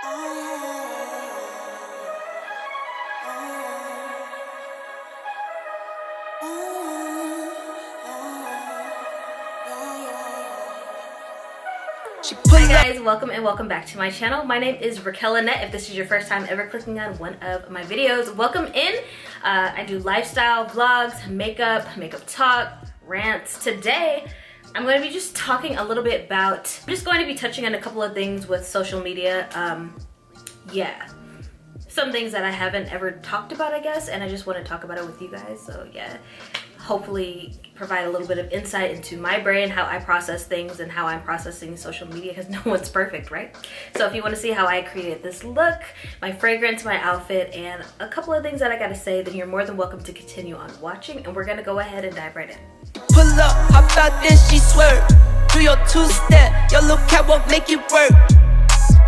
Hi guys, welcome and welcome back to my channel. My name is Raquelle Lynnette. If this is your first time ever clicking on one of my videos, welcome in. I do lifestyle vlogs, makeup talk, rants. Today I'm going to be just talking a little bit about, I'm just going to be touching on a couple of things with social media. Yeah, some things that I haven't ever talked about, I guess, and I just want to talk about it with you guys. So yeah, hopefully provide a little bit of insight into my brain, how I process things, and how I'm processing social media, because no one's perfect, right? So if you want to see how I created this look, my fragrance, my outfit, and a couple of things that I gotta say, then you're more than welcome to continue on watching, and we're gonna go ahead and dive right in. Pull up, hop out, then she swerve. Do your two-step, your little catwalk, make it work.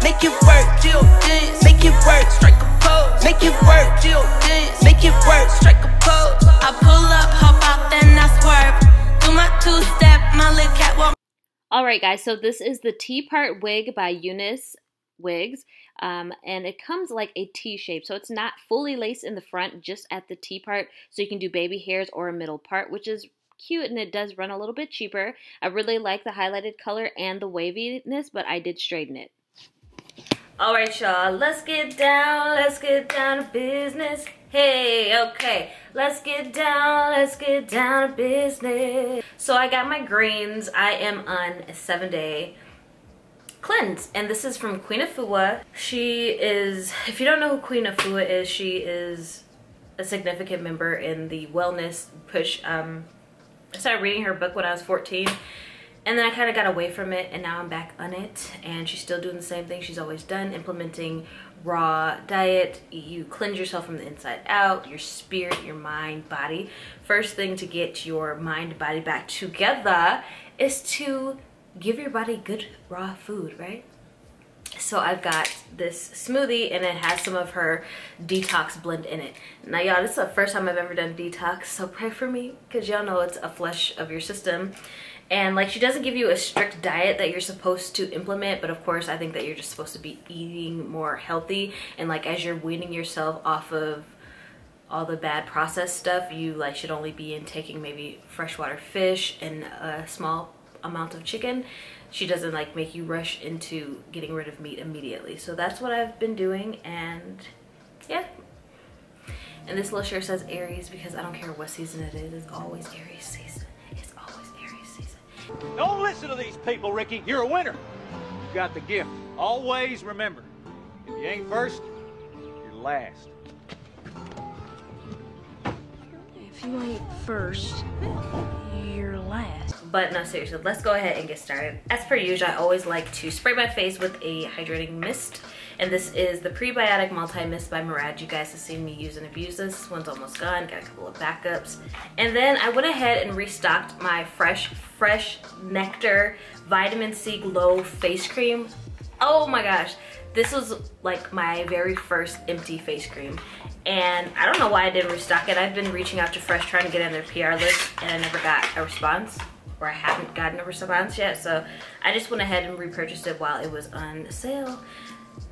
Make it work, Jill dance, make it work, strike a pose. Make it work, Jill dance, make it work, strike a pose. I pull up, hop out, then I swerve. Do my two-step, my little catwalk. Alright guys, so this is the T-part wig by Eunice Wigs, and it comes like a T shape, so it's not fully laced in the front, just at the T part, so you can do baby hairs or a middle part, which is cute, and it does run a little bit cheaper. I really like the highlighted color and the waviness, but I did straighten it. Alright y'all, let's get down to business. Hey, okay, let's get down to business. So I got my greens. I am on a 7-day cleanse, and this is from Queen Afua. She is, if you don't know who Queen Afua is, she is a significant member in the wellness push. I started reading her book when I was 14. And then I kind of got away from it, and now I'm back on it, and she's still doing the same thing she's always done, implementing raw diet. You cleanse yourself from the inside out, your spirit, your mind, body. First thing to get your mind, body back together is to give your body good raw food, right? So I've got this smoothie, and it has some of her detox blend in it. Now y'all, this is the first time I've ever done detox, so pray for me, because y'all know it's a flush of your system. And like, she doesn't give you a strict diet that you're supposed to implement, but of course I think that you're just supposed to be eating more healthy, and like as you're weaning yourself off of all the bad processed stuff, you like should only be intaking maybe freshwater fish and a small amount of chicken. She doesn't like make you rush into getting rid of meat immediately. So that's what I've been doing, and yeah. And this little shirt says Aries because I don't care what season it is, it's always Aries season. Don't listen to these people, Ricky. You're a winner. You got the gift. Always remember, if you ain't first, you're last. If you ain't first, you're last. But no, seriously, let's go ahead and get started. As per usual, I always like to spray my face with a hydrating mist. And this is the Prebiotic Multi-Mist by Murad. You guys have seen me use and abuse this. This one's almost gone. Got a couple of backups. And then I went ahead and restocked my Fresh Nectar Vitamin C Glow Face Cream. Oh my gosh. This was like my very first empty face cream. And I don't know why I didn't restock it. I've been reaching out to Fresh trying to get on their PR list, and I never got a response. Or I haven't gotten a response yet. So I just went ahead and repurchased it while it was on sale.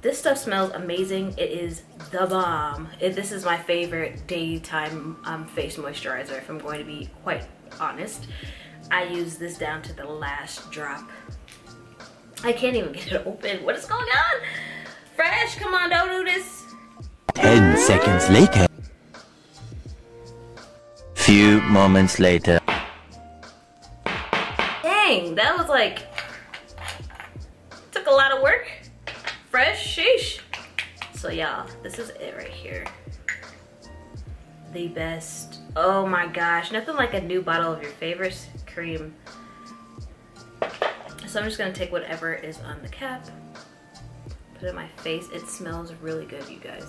This stuff smells amazing. It is the bomb. This is my favorite daytime face moisturizer, if I'm going to be quite honest. I use this down to the last drop. I can't even get it open. What is going on? Fresh, come on, don't do this. 10 seconds later. Few moments later. Dang, that was like, took a lot of work. Fresh, sheesh. So y'all, this is it right here. The best. Oh my gosh, nothing like a new bottle of your favorite cream. So I'm just gonna take whatever is on the cap, put it in my face. It smells really good, you guys.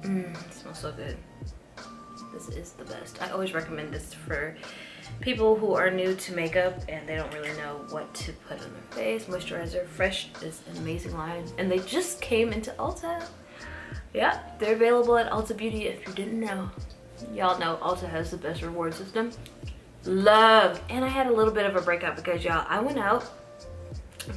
It smells so good. This is the best. I always recommend this for people who are new to makeup and they don't really know what to put on their face. Moisturizer. Fresh is an amazing line, and they just came into Ulta. Yeah, they're available at Ulta Beauty if you didn't know. Y'all know Ulta has the best reward system. Love. And I had a little bit of a breakout because y'all, I went out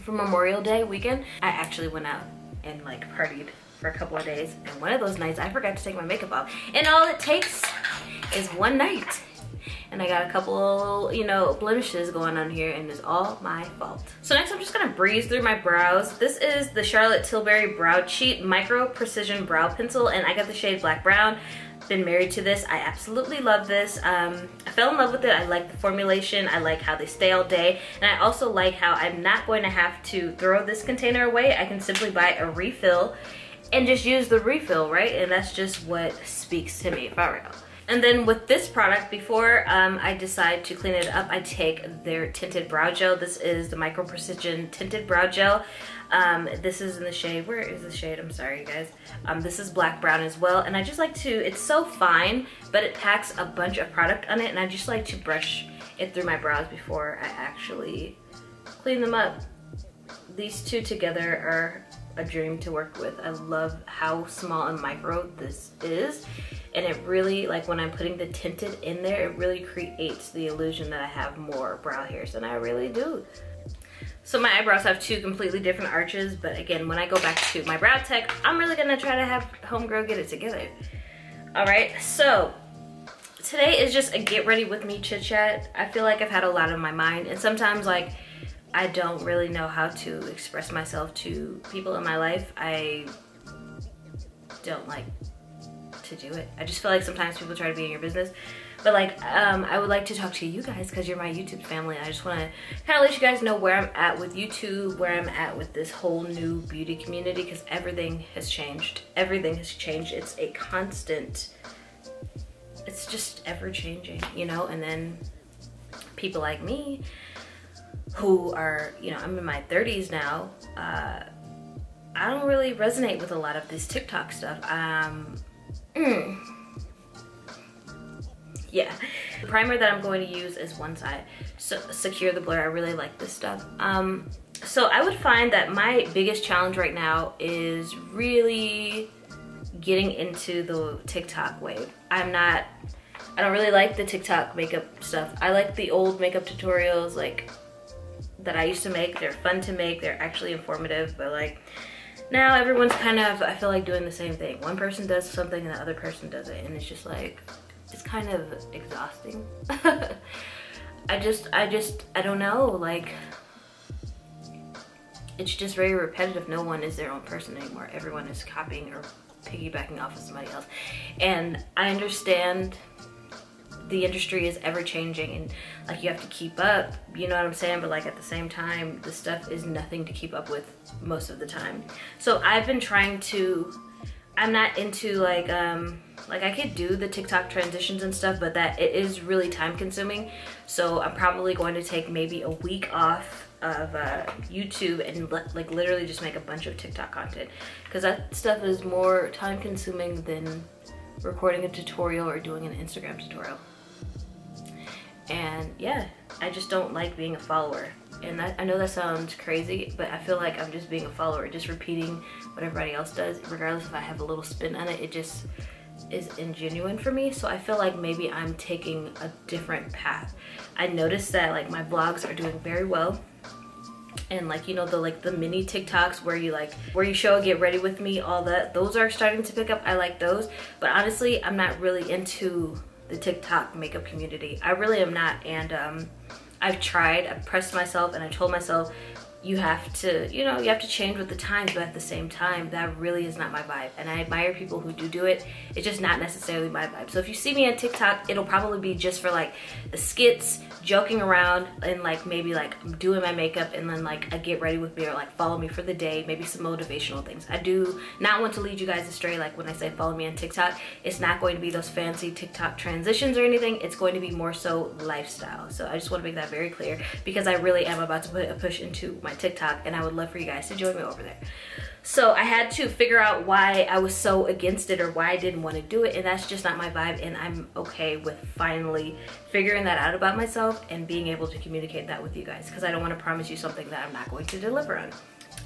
for Memorial Day weekend, I actually went out and like partied for a couple of days. And one of those nights, I forgot to take my makeup off. And all it takes is one night. And I got a couple, you know, blemishes going on here, and it's all my fault. So next I'm just gonna breeze through my brows. This is the Charlotte Tilbury Brow Cheat Micro Precision Brow Pencil, and I got the shade Black Brown. Been married to this. I absolutely love this. I fell in love with it. I like the formulation. I like how they stay all day. And I also like how I'm not going to have to throw this container away. I can simply buy a refill and just use the refill, right? And that's just what speaks to me, if I were. And then with this product, before I decide to clean it up, I take their tinted brow gel. This is the Micro Precision Tinted Brow Gel. This is in the shade, where is the shade? I'm sorry, you guys. This is Black Brown as well. And I just like to, it's so fine, but it packs a bunch of product on it. And I just like to brush it through my brows before I actually clean them up. These two together are a dream to work with. I love how small and micro this is. And it really, like when I'm putting the tinted in there, it really creates the illusion that I have more brow hairs than I really do. So my eyebrows have two completely different arches, but again, when I go back to my brow tech, I'm really gonna try to have homegirl get it together. All right, so today is just a get ready with me chit chat. I feel like I've had a lot on my mind, and sometimes like I don't really know how to express myself to people in my life. I don't like to do it. I just feel like sometimes people try to be in your business. But like, I would like to talk to you guys because you're my YouTube family. I just want to kind of let you guys know where I'm at with YouTube, where I'm at with this whole new beauty community, because everything has changed. Everything has changed. It's a constant, it's just ever changing, you know? And then people like me who are, you know, I'm in my 30s now, I don't really resonate with a lot of this TikTok stuff. Yeah, the primer that I'm going to use is One Side, so Secure the Blur. I really like this stuff. So I would find that my biggest challenge right now is really getting into the TikTok wave. I don't really like the TikTok makeup stuff. I like the old makeup tutorials like that I used to make. They're fun to make, they're actually informative, but like now everyone's kind of, I feel like, doing the same thing. One person does something and the other person does it, and it's just like, it's kind of exhausting. I don't know, like, it's just very repetitive. No one is their own person anymore. Everyone is copying or piggybacking off of somebody else. And I understand the industry is ever changing and like you have to keep up, you know what I'm saying? But like at the same time, the stuff is nothing to keep up with most of the time. So I've been trying to, I'm not into like I could do the TikTok transitions and stuff, but that it is really time consuming. So I'm probably going to take maybe a week off of YouTube and like literally just make a bunch of TikTok content, because that stuff is more time consuming than recording a tutorial or doing an Instagram tutorial. And yeah, I just don't like being a follower. And I know that sounds crazy, but I feel like I'm just being a follower, just repeating what everybody else does, regardless if I have a little spin on it. It just is ingenuine for me. So I feel like maybe I'm taking a different path. I noticed that like my vlogs are doing very well. And like, you know, the mini TikToks where you show a get ready with me, all that, those are starting to pick up. I like those. But honestly, I'm not really into the TikTok makeup community. I really am not. And I've tried, I've pressed myself, and I told myself, you have to, you know, you have to change with the times, but at the same time, that really is not my vibe. And I admire people who do it. It's just not necessarily my vibe. So if you see me on TikTok, it'll probably be just for like the skits, joking around, and like maybe like doing my makeup, and then like a get ready with me, or like follow me for the day, maybe some motivational things. I do not want to lead you guys astray. Like when I say follow me on TikTok, it's not going to be those fancy TikTok transitions or anything. It's going to be more so lifestyle. So I just want to make that very clear, because I really am about to put a push into my TikTok, and I would love for you guys to join me over there. So I had to figure out why I was so against it, or why I didn't want to do it, and that's just not my vibe. And I'm okay with finally figuring that out about myself and being able to communicate that with you guys, because I don't want to promise you something that I'm not going to deliver on.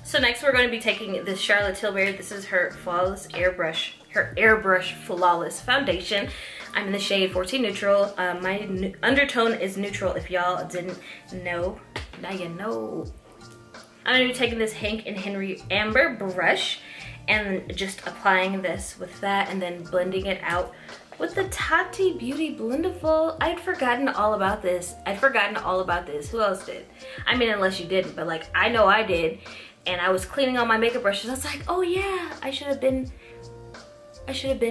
So next we're going to be taking this Charlotte Tilbury. This is her Flawless Airbrush Flawless Foundation. I'm in the shade 14 Neutral. My undertone is neutral, if y'all didn't know. Now you know. I'm gonna be taking this Hank and Henry Amber brush and just applying this with that and then blending it out with the Tati Beauty Blendable. I'd forgotten all about this. Who else did? I mean, unless you didn't, but like, I know I did. And I was cleaning all my makeup brushes. I was like, oh yeah, I should have been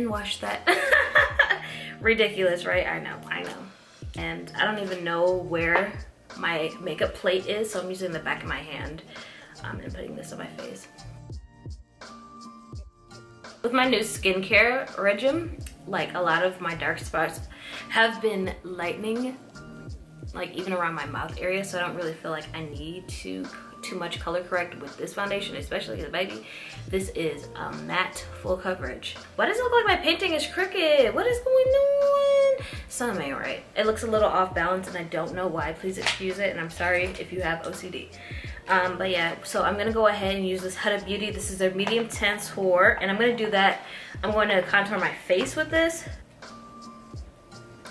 washed that. Ridiculous, right? I know. And I don't even know where my makeup plate is, so I'm using the back of my hand and putting this on my face. With my new skincare regime, like a lot of my dark spots have been lightening, like even around my mouth area, so I don't really feel like I need too much color correct with this foundation, especially because, baby, this is a matte full coverage. Why does it look like my painting is crooked? What is going on? Something ain't right. It looks a little off balance and I don't know why. Please excuse it, and I'm sorry if you have OCD. But yeah, so I'm gonna go ahead and use this Huda Beauty. This is their medium contour, and I'm gonna do that. I'm going to contour my face with this,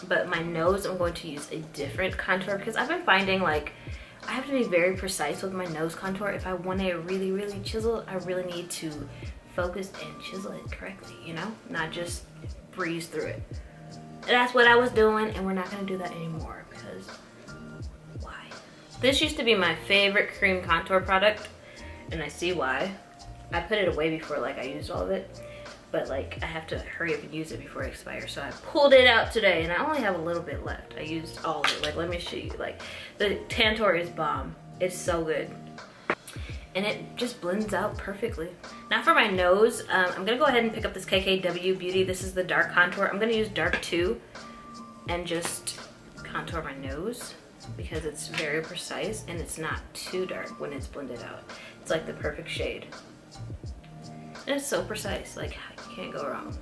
but my nose I'm going to use a different contour because I've been finding like I have to be very precise with my nose contour. If I want it really, really chiseled, I really need to focus and chisel it correctly, you know? Not just breeze through it. And that's what I was doing, and we're not gonna do that anymore because why? This used to be my favorite cream contour product, and I see why. I put it away before like I used all of it, but like I have to hurry up and use it before it expires, so I pulled it out today and I only have a little bit left. I used all of it. Like, let me show you. Like, the Tantour is bomb. It's so good, and it just blends out perfectly. Now for my nose, I'm gonna go ahead and pick up this KKW Beauty. This is the dark contour. I'm gonna use dark 2 and just contour my nose because it's very precise and it's not too dark when it's blended out. It's like the perfect shade. And it's so precise, like you can't go wrong.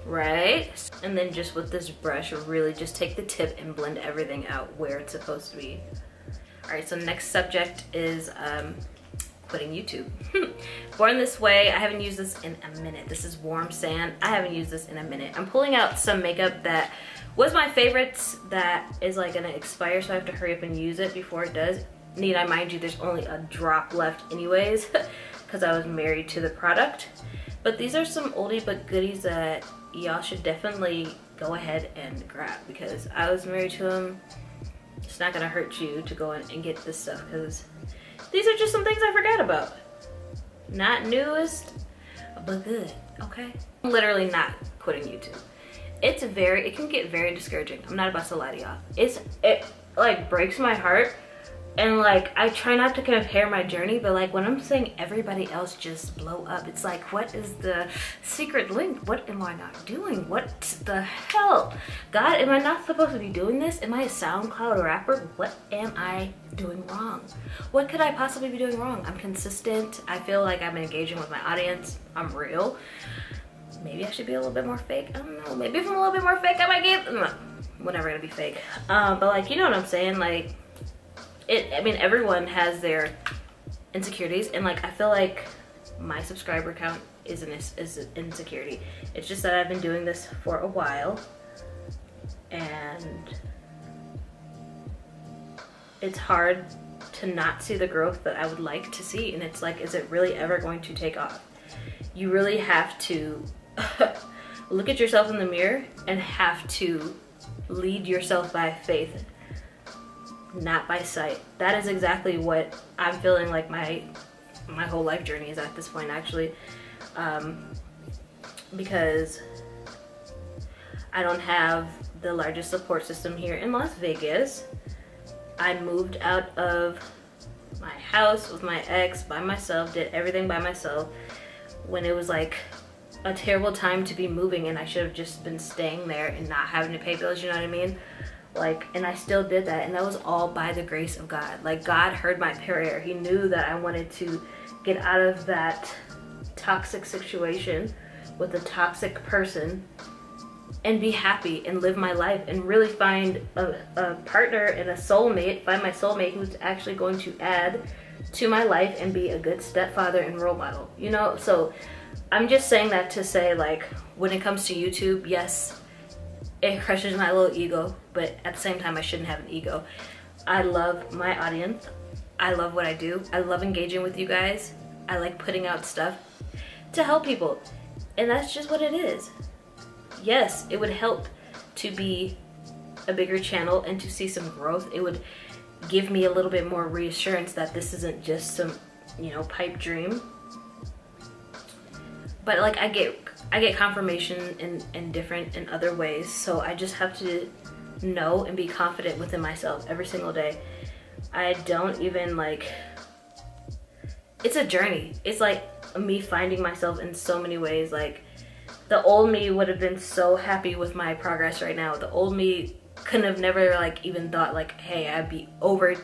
Right? And then just with this brush, really just take the tip and blend everything out where it's supposed to be. All right, so next subject is quitting YouTube. Born This Way, I haven't used this in a minute. This is Warm Sand. I haven't used this in a minute. I'm pulling out some makeup that was my favorites that is like gonna expire, so I have to hurry up and use it before it does. Need I mind you, there's only a drop left anyways because I was married to the product. But these are some oldie but goodies that y'all should definitely go ahead and grab because I was married to them. It's not gonna hurt you to go in and get this stuff because these are just some things I forgot about. Not newest, but good, okay? I'm literally not quitting YouTube. It can get very discouraging. I'm not about to lie to y'all. It like breaks my heart. And like, I try not to compare my journey, but like when I'm saying everybody else just blow up, it's like, what is the secret link? What am I not doing? What the hell? God, am I not supposed to be doing this? Am I a SoundCloud rapper? What am I doing wrong? What could I possibly be doing wrong? I'm consistent. I feel like I'm engaging with my audience. I'm real. Maybe I should be a little bit more fake. I don't know. Maybe if I'm a little bit more fake, I might get, no, we're never gonna be fake. But like, you know what I'm saying? Like, I mean, everyone has their insecurities, and like I feel like my subscriber count is an insecurity. It's just that I've been doing this for a while, and it's hard to not see the growth that I would like to see. And it's like, is it really ever going to take off? You really have to look at yourself in the mirror and have to lead yourself by faith, not by sight. That is exactly what I'm feeling like my whole life journey is at this point, actually, because I don't have the largest support system here in Las Vegas. I moved out of my house with my ex by myself, did everything by myself when it was like a terrible time to be moving, and I should have just been staying there and not having to pay bills, you know what I mean? Like, and I still did that, and that was all by the grace of God. Like, God heard my prayer. He knew that I wanted to get out of that toxic situation with a toxic person and be happy and live my life and really find a partner and a soulmate, find my soulmate who's actually going to add to my life and be a good stepfather and role model, you know? So I'm just saying that to say, like, when it comes to YouTube, yes, it crushes my little ego, but at the same time, I shouldn't have an ego. I love my audience. I love what I do. I love engaging with you guys. I like putting out stuff to help people. And that's just what it is. Yes, it would help to be a bigger channel and to see some growth. It would give me a little bit more reassurance that this isn't just some, you know, pipe dream. But like I get confirmation in other ways, so I just have to know and be confident within myself every single day. I don't even like, it's a journey. It's like me finding myself in so many ways. Like the old me would have been so happy with my progress right now. The old me couldn't have never like even thought like, hey, I'd be over.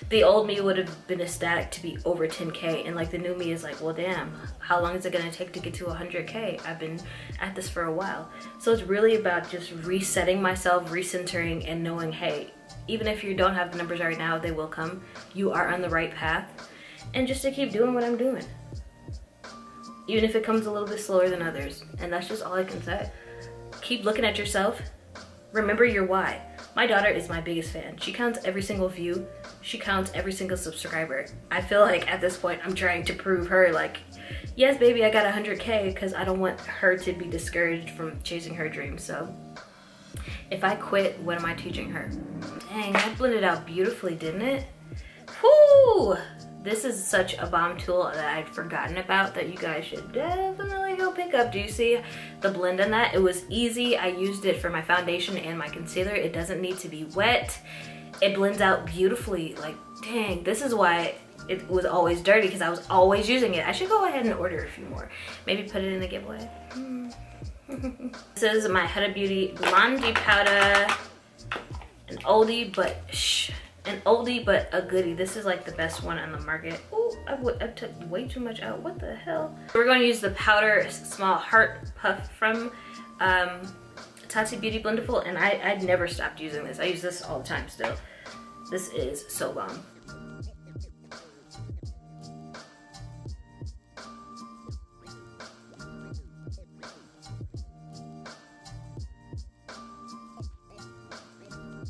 The old me would have been ecstatic to be over 10K, and like the new me is like, well damn, how long is it gonna take to get to 100K? I've been at this for a while. So it's really about just resetting myself, recentering, and knowing, hey, even if you don't have the numbers right now, they will come. You are on the right path. And just to keep doing what I'm doing. Even if it comes a little bit slower than others. And that's just all I can say. Keep looking at yourself. Remember your why. My daughter is my biggest fan. She counts every single view. She counts every single subscriber. I feel like at this point I'm trying to prove her like, yes baby, I got 100K, because I don't want her to be discouraged from chasing her dreams. So if I quit, what am I teaching her? Dang, that blended out beautifully, didn't it? Whoo! This is such a bomb tool that I'd forgotten about that you guys should definitely go pick up. Do you see the blend on that? It was easy. I used it for my foundation and my concealer. It doesn't need to be wet. It blends out beautifully. Like, dang, this is why it was always dirty, because I was always using it. I should go ahead and order a few more. Maybe put it in the giveaway. This is my Huda Beauty Blondie Powder. An oldie, but an oldie but a goodie. This is like the best one on the market. Oh, I took way too much out. What the hell? We're going to use the powder small heart puff from Tati Beauty Blendiful, and I'd never stopped using this. I use this all the time still. This is so bomb.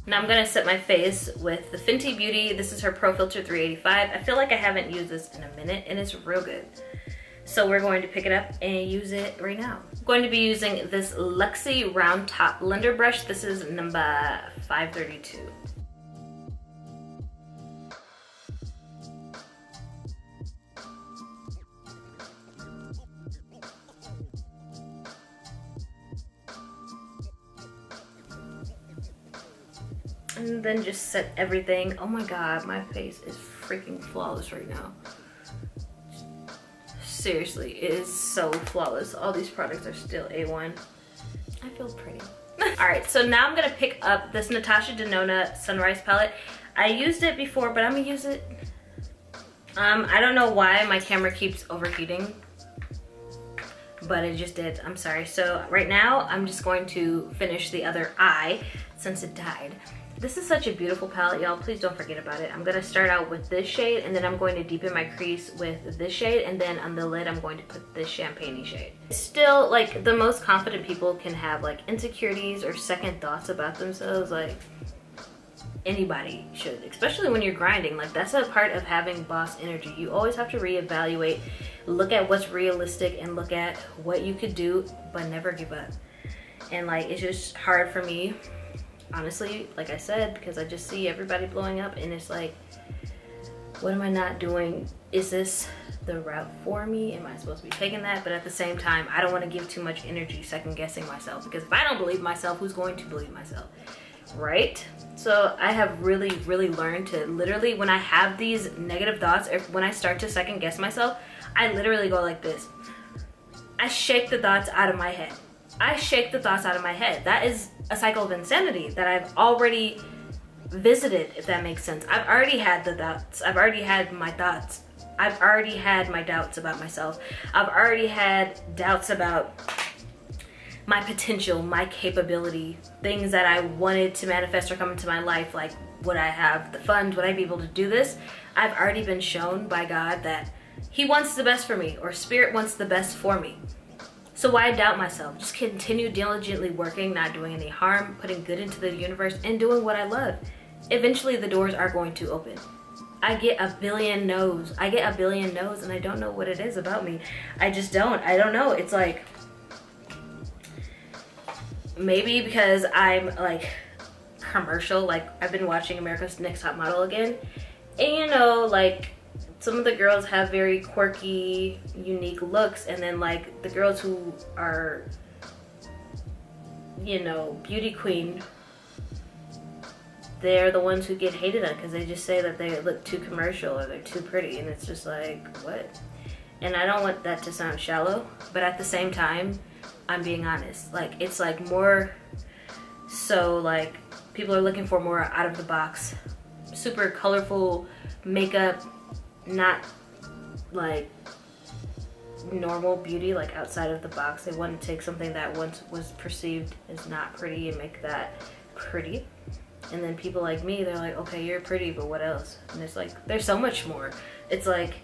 Now I'm gonna set my face with the Fenty Beauty. This is her Pro Filter 385. I feel like I haven't used this in a minute, and it's real good. So we're going to pick it up and use it right now. I'm going to be using this Luxie Round Top Blender Brush. This is number 532. And then just set everything. Oh my god, my face is freaking flawless right now. Seriously, it is so flawless. All these products are still A1. I feel pretty. Alright, so now I'm gonna pick up this Natasha Denona Sunrise palette. I used it before, but I'm gonna use it. I don't know why my camera keeps overheating, but it just did. I'm sorry. So right now, I'm just going to finish the other eye since it died. This is such a beautiful palette, y'all. Please don't forget about it. I'm gonna start out with this shade, and then I'm going to deepen my crease with this shade, and then on the lid, I'm going to put this champagne-y shade. Still, like, the most confident people can have, like, insecurities or second thoughts about themselves. Like, anybody should, especially when you're grinding. Like, that's a part of having boss energy. You always have to reevaluate, look at what's realistic, and look at what you could do, but never give up. And, like, it's just hard for me, honestly, like I said, because I just see everybody blowing up, and it's like, what am I not doing? Is this the route for me? Am I supposed to be taking that? But at the same time, I don't want to give too much energy second guessing myself, because if I don't believe myself, who's going to believe myself, right? So I have really learned to literally, when I have these negative thoughts, or when I start to second guess myself, I literally go like this. I shake the thoughts out of my head. I shake the thoughts out of my head. That is a cycle of insanity that I've already visited, if that makes sense. I've already had the thoughts. I've already had my thoughts. I've already had my doubts about myself. I've already had doubts about my potential, my capability, things that I wanted to manifest or come into my life, like would I have the funds, would I be able to do this? I've already been shown by God that He wants the best for me, or Spirit wants the best for me. So why doubt myself? Just continue diligently working, not doing any harm, putting good into the universe, and doing what I love. eventually the doors are going to open. I get a billion no's. I get a billion no's and I don't know what it is about me. I just don't. I don't know. It's like, maybe because I'm like commercial, like I've been watching America's Next Top Model again. And you know, like some of the girls have very quirky, unique looks, and then like the girls who are, you know, beauty queen, they're the ones who get hated on because they just say that they look too commercial or they're too pretty, and it's just like, what? And I don't want that to sound shallow, but at the same time, I'm being honest. Like, it's like more so like people are looking for more out of the box, super colorful makeup, not like normal beauty, like outside of the box. They want to take something that once was perceived as not pretty and make that pretty. And then people like me, they're like, okay, you're pretty, but what else? And it's like, there's so much more. It's like,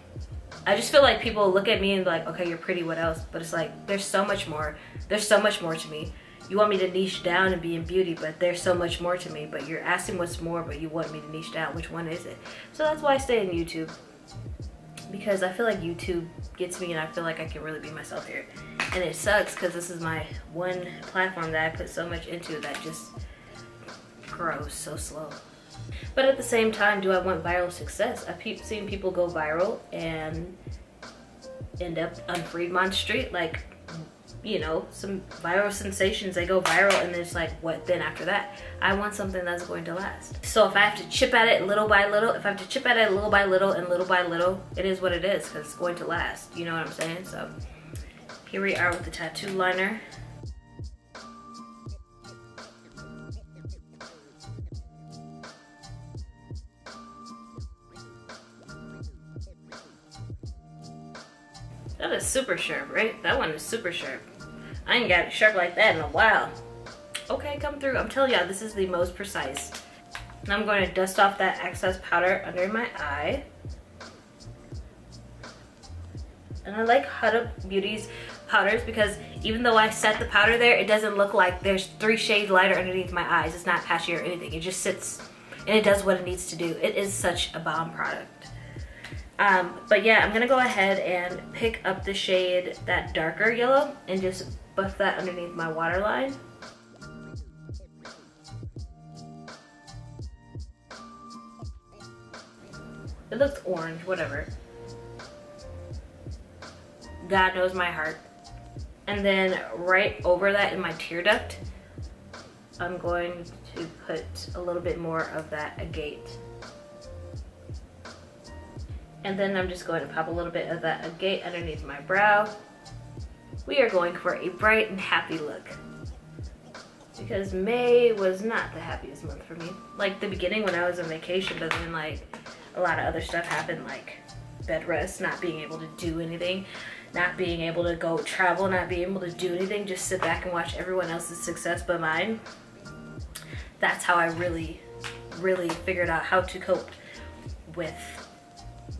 I just feel like people look at me and be like, okay, you're pretty, what else? But it's like, there's so much more. There's so much more to me. You want me to niche down and be in beauty, but there's so much more to me. But you're asking what's more, but you want me to niche down. Which one is it? So that's why I stay in YouTube. Because I feel like YouTube gets me and I feel like I can really be myself here. And it sucks because this is my one platform that I put so much into that just grows so slow. But at the same time, do I want viral success? I've seen people go viral and end up on Fremont Street, like, you know, some viral sensations, they go viral and it's like, what then after that? I want something that's going to last. So if I have to chip at it little by little, if I have to chip at it little by little and little by little, it is what it is because it's going to last. You know what I'm saying? So here we are with the tattoo liner. That is super sharp, right? That one is super sharp. I ain't got it sharp like that in a while. Okay, come through. I'm telling y'all, this is the most precise. Now I'm going to dust off that excess powder under my eye. And I like Huda Beauty's powders because even though I set the powder there, it doesn't look like there's 3 shades lighter underneath my eyes. It's not patchy or anything. It just sits and it does what it needs to do. It is such a bomb product. But yeah, I'm gonna go ahead and pick up the shade, that darker yellow, and just buff that underneath my waterline. It looks orange, whatever. God knows my heart. And then right over that in my tear duct, I'm going to put a little bit more of that agate. And then I'm just going to pop a little bit of that agate underneath my brow. We are going for a bright and happy look. Because May was not the happiest month for me. Like the beginning when I was on vacation, but then like a lot of other stuff happened, like bed rest, not being able to do anything, not being able to go travel, not being able to do anything, just sit back and watch everyone else's success but mine. That's how I really figured out how to cope with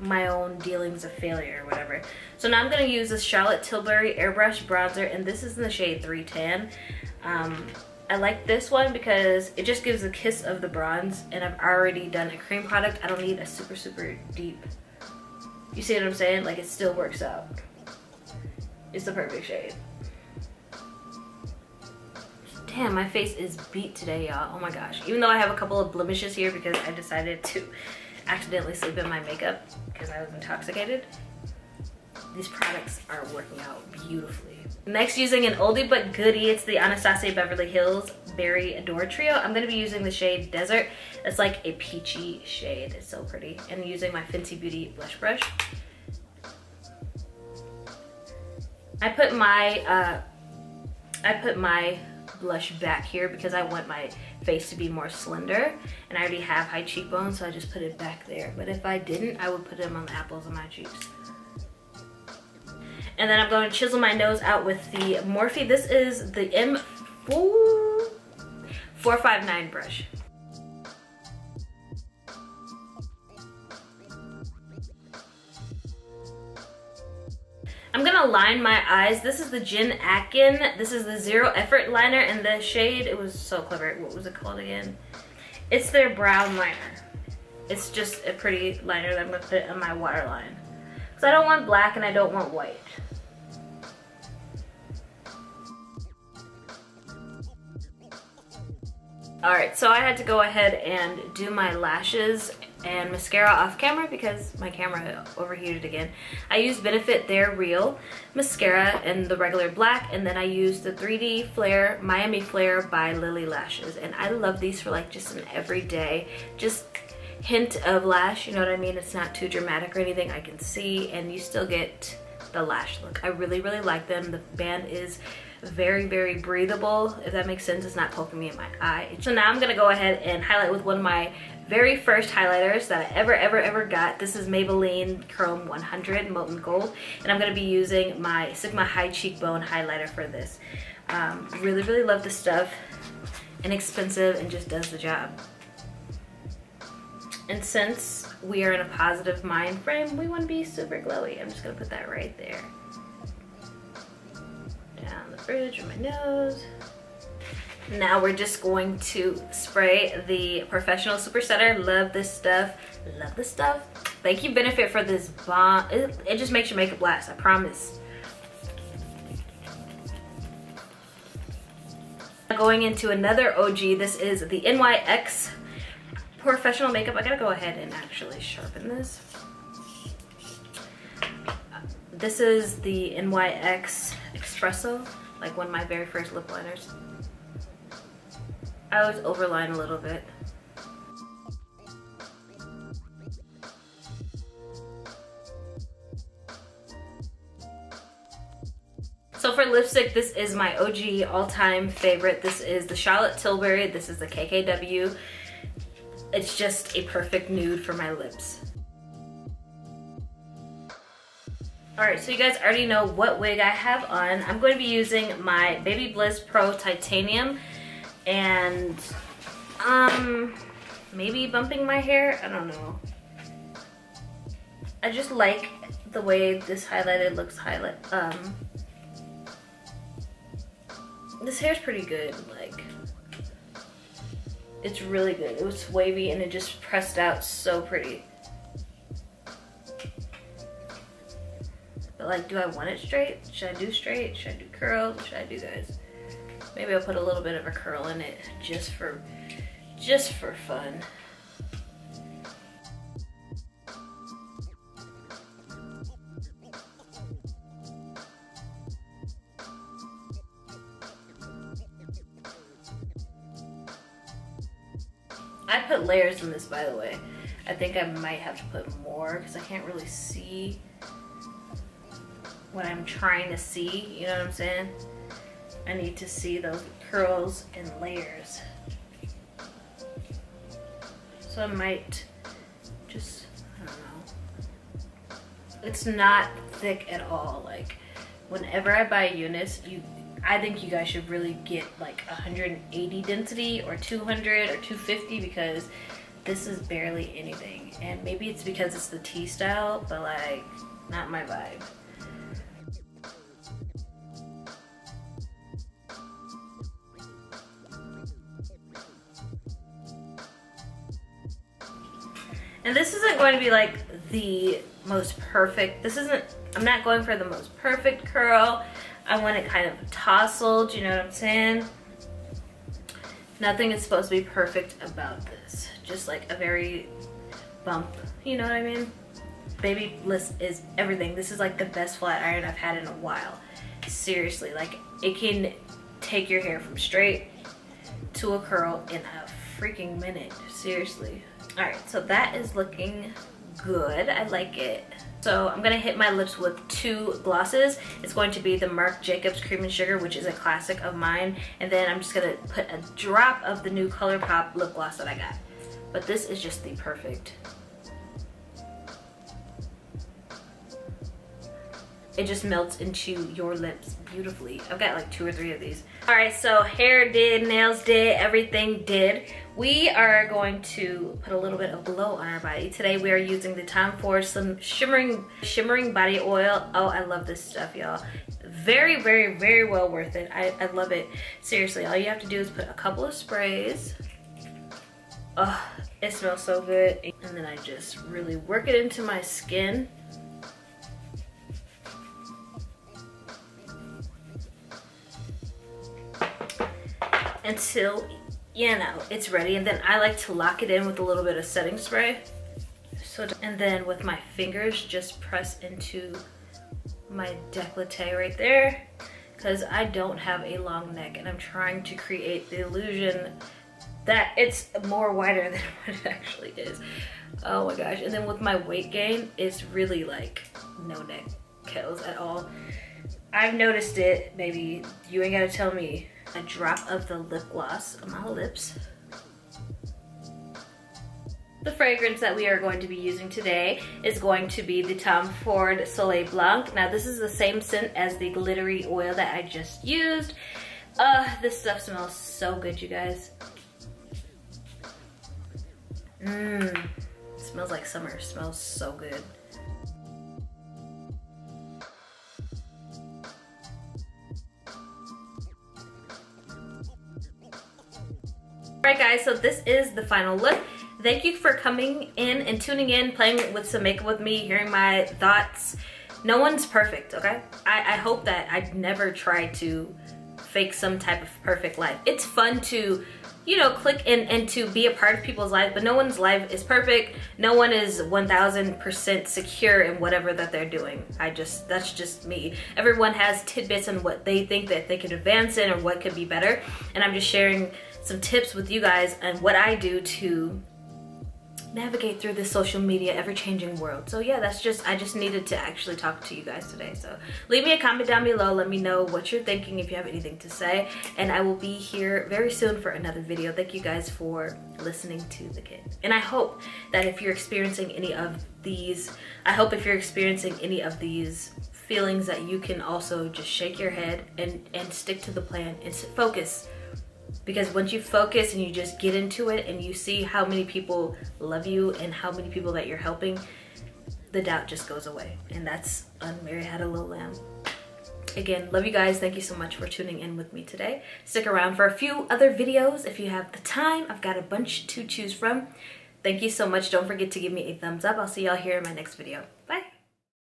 my own dealings of failure or whatever. So now I'm going to use this Charlotte Tilbury Airbrush Bronzer, and this is in the shade 310. I like this one because it just gives a kiss of the bronze, and I've already done a cream product. I don't need a super deep, you see what I'm saying? Like, it still works out. It's the perfect shade. Damn, my face is beat today, y'all. Oh my gosh. Even though I have a couple of blemishes here because I decided to accidentally sleep in my makeup because I was intoxicated, these products are working out beautifully. Next, using an oldie but goodie, it's the Anastasia Beverly Hills Berry Adore Trio. I'm going to be using the shade Desert. It's like a peachy shade. It's so pretty. And using my Fenty Beauty blush brush. I put my blush back here because I want my face to be more slender, and I already have high cheekbones, so I just put it back there. But if I didn't, I would put them on the apples of my cheeks. And then I'm going to chisel my nose out with the Morphe. This is the M459 brush. I'm gonna line my eyes. This is the Jen Atkin. This is the Zero Effort liner, and the shade, it was so clever. What was it called again? It's their brown liner. It's just a pretty liner that I'm gonna put on my waterline. Because I don't want black and I don't want white. Alright, so I had to go ahead and do my lashes and mascara off camera because my camera overheated again. I used Benefit They're Real mascara in the regular black, and then I used the 3D Flare, Miami Flare by Lily Lashes. And I love these for like just an everyday, just hint of lash, you know what I mean? It's not too dramatic or anything. I can see, and you still get the lash look. I really, really like them. The band is very, very breathable, if that makes sense. It's not poking me in my eye. So now I'm gonna go ahead and highlight with one of my very first highlighters that I ever got. This is Maybelline Grwm 100 Molten Gold, and I'm gonna be using my Sigma High Cheekbone highlighter for this. Really, really love this stuff. Inexpensive and just does the job. And since we are in a positive mind frame, we want to be super glowy. I'm just gonna put that right there. Down the bridge of my nose. Now we're just going to spray the Professional Super Setter. Love this stuff. Love this stuff. Thank you, Benefit, for this bomb. It just makes your makeup last, I promise. Going into another OG. This is the NYX Professional Makeup. I gotta go ahead and actually sharpen this. This is the NYX Espresso, like one of my very first lip liners. I always overline a little bit. So for lipstick, this is my OG all-time favorite. This is the Charlotte Tilbury. This is the KKW. It's just a perfect nude for my lips. Alright, so you guys already know what wig I have on. I'm going to be using my Baby Bliss Pro Titanium and maybe bumping my hair. I don't know. I just like the way this highlighted looks this hair's pretty good. Like, it's really good. It was wavy and it just pressed out so pretty. But like, do I want it straight? Should I do straight? Should I do curls? What should I do, guys? Maybe I'll put a little bit of a curl in it just for fun. I put layers in this, by the way. I think I might have to put more because I can't really see what I'm trying to see, you know what I'm saying? I need to see those curls and layers. So I might just, I don't know. It's not thick at all. Like, whenever I buy units, I think you guys should really get like 180 density or 200 or 250 because this is barely anything. And maybe it's because it's the T style, but like, not my vibe. And this isn't going to be like the most perfect, I'm not going for the most perfect curl. I want it kind of tousled, you know what I'm saying? Nothing is supposed to be perfect about this. Just like a very bump, you know what I mean? Baby Bliss is everything. This is like the best flat iron I've had in a while. Seriously, like it can take your hair from straight to a curl in a freaking minute, seriously. All right, so that is looking good. I like it. So I'm gonna hit my lips with two glosses. It's going to be the Marc Jacobs Cream and Sugar, which is a classic of mine. And then I'm just gonna put a drop of the new ColourPop lip gloss that I got. But this is just the perfect. It just melts into your lips beautifully. I've got like 2 or 3 of these. All right, so hair did, nails did, everything did. We are going to put a little bit of glow on our body. Today we are using the Tom Ford Slim Shimmering Body Oil. Oh, I love this stuff, y'all. Very, very, very well worth it. I love it. Seriously, all you have to do is put a couple of sprays Oh, it smells so good. And then I just really work it into my skin. Until, you know, it's ready. And then I like to lock it in with a little bit of setting spray. So, and then with my fingers, just press into my décolleté right there, because I don't have a long neck and I'm trying to create the illusion that it's more wider than what it actually is. Oh my gosh. And then with my weight gain, it's really like no neck kills at all. I've noticed it, baby. You ain't gotta tell me. A drop of the lip gloss on my lips. The fragrance that we are going to be using today is going to be the Tom Ford Soleil Blanc. Now this is the same scent as the glittery oil that I just used. This stuff smells so good, you guys. It smells like summer. It smells so good. Alright guys, so this is the final look. Thank you for coming in and tuning in, playing with some makeup with me, hearing my thoughts. No one's perfect, okay? I hope that I never try to fake some type of perfect life. It's fun to, you know, click in and to be a part of people's lives, but no one's life is perfect. No one is 1000% secure in whatever that they're doing. That's just me. Everyone has tidbits on what they think that they could advance in or what could be better. And I'm just sharing some tips with you guys and what I do to navigate through this social media ever-changing world. So yeah, I just needed to actually talk to you guys today. So leave me a comment down below. Let me know what you're thinking, if you have anything to say. And I will be here very soon for another video. Thank you guys for listening to the kid. And I hope that if you're experiencing any of these, feelings, that you can also just shake your head and stick to the plan and focus. Because once you focus and you just get into it and you see how many people love you and how many people that you're helping, the doubt just goes away. And that's on Mary Had a Little Lamb. Again, love you guys. Thank you so much for tuning in with me today. Stick around for a few other videos if you have the time. I've got a bunch to choose from. Thank you so much. Don't forget to give me a thumbs up. I'll see y'all here in my next video.